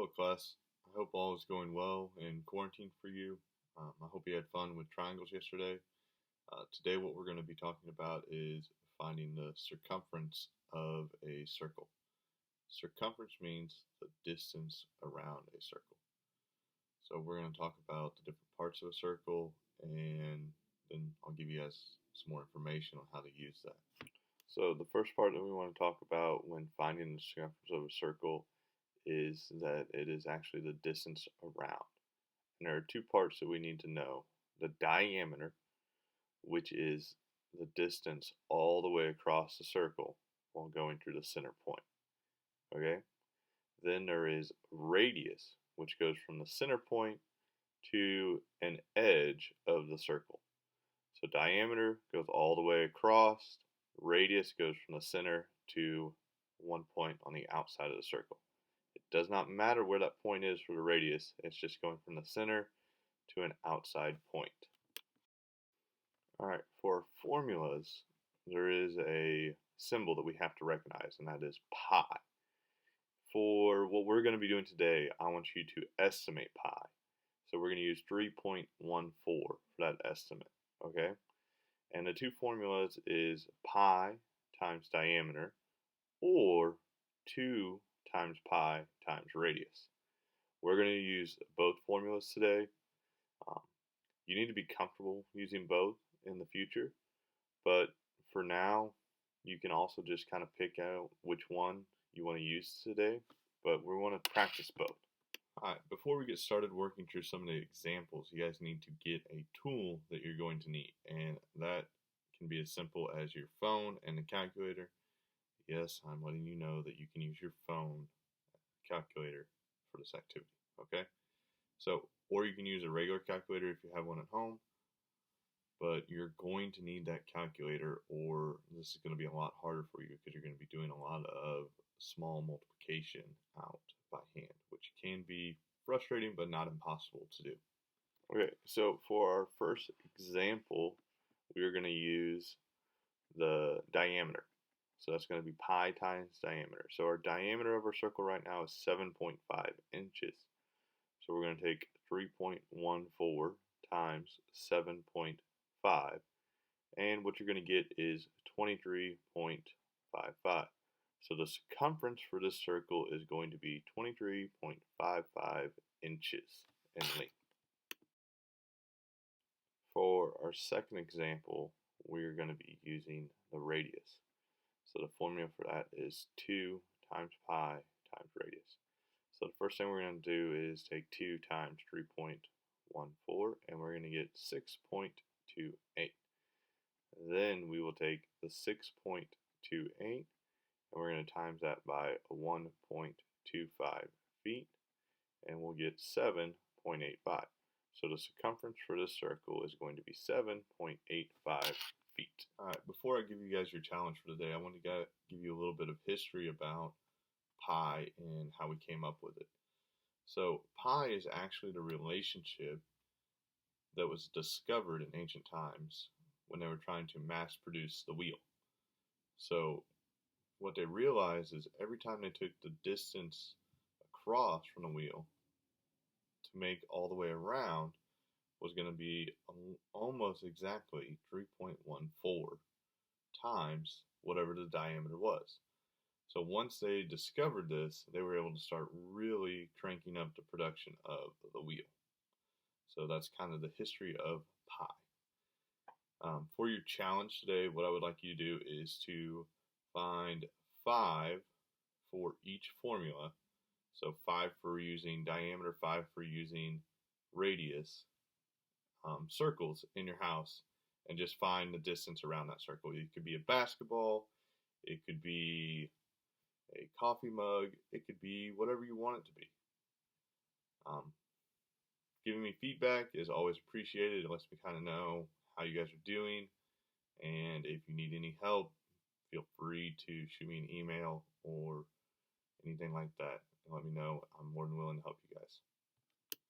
Hello, class. I hope all is going well in quarantine for you. I hope you had fun with triangles yesterday. Today, what we're going to be talking about is finding the circumference of a circle. Circumference means the distance around a circle. So we're going to talk about the different parts of a circle, and then I'll give you guys some more information on how to use that. So the first part that we want to talk about when finding the circumference of a circle is that it is actually the distance around. And there are two parts that we need to know. The diameter, which is the distance all the way across the circle while going through the center point. Okay? Then there is radius, which goes from the center point to an edge of the circle. So diameter goes all the way across, radius goes from the center to one point on the outside of the circle. It does not matter where that point is for the radius, it's just going from the center to an outside point. Alright, for formulas, there is a symbol that we have to recognize, and that is pi. For what we're going to be doing today, I want you to estimate pi. So we're going to use 3.14 for that estimate, okay? And the two formulas is pi times diameter, or 2 times pi times radius. We're going to use both formulas today. You need to be comfortable using both in the future, but for now, you can also just kind of pick out which one you want to use today, but we want to practice both. Alright, before we get started working through some of the examples, you guys need to get a tool that you're going to need, and that can be as simple as your phone and a calculator. Yes, I'm letting you know that you can use your phone calculator for this activity, okay? So, or you can use a regular calculator if you have one at home, but you're going to need that calculator, or this is going to be a lot harder for you because you're going to be doing a lot of small multiplication out by hand, which can be frustrating but not impossible to do. Okay, so for our first example, we are going to use the diameter. So that's going to be pi times diameter. So our diameter of our circle right now is 7.5 inches. So we're going to take 3.14 times 7.5, and what you're going to get is 23.55. So the circumference for this circle is going to be 23.55 inches in length. For our second example, we're going to be using the radius. So the formula for that is 2 times pi times radius. So the first thing we're going to do is take 2 times 3.14, and we're going to get 6.28. Then we will take the 6.28, and we're going to times that by 1.25 feet, and we'll get 7.85. So the circumference for this circle is going to be 7.85 feet. Alright, before I give you guys your challenge for today, I want to give you a little bit of history about pi and how we came up with it. So pi is actually the relationship that was discovered in ancient times when they were trying to mass produce the wheel. So what they realized is every time they took the distance across from the wheel to make all the way around was going to be almost exactly 3.14 times whatever the diameter was. So once they discovered this, they were able to start really cranking up the production of the wheel. So that's kind of the history of pi. For your challenge today, what I would like you to do is to find 5 for each formula. So 5 for using diameter, 5 for using radius, circles in your house, and just find the distance around that circle. It could be a basketball, it could be a coffee mug, it could be whatever you want it to be. Giving me feedback is always appreciated. It lets me kind of know how you guys are doing, and if you need any help, feel free to shoot me an email or anything like that and let me know. I'm more than willing to help you guys.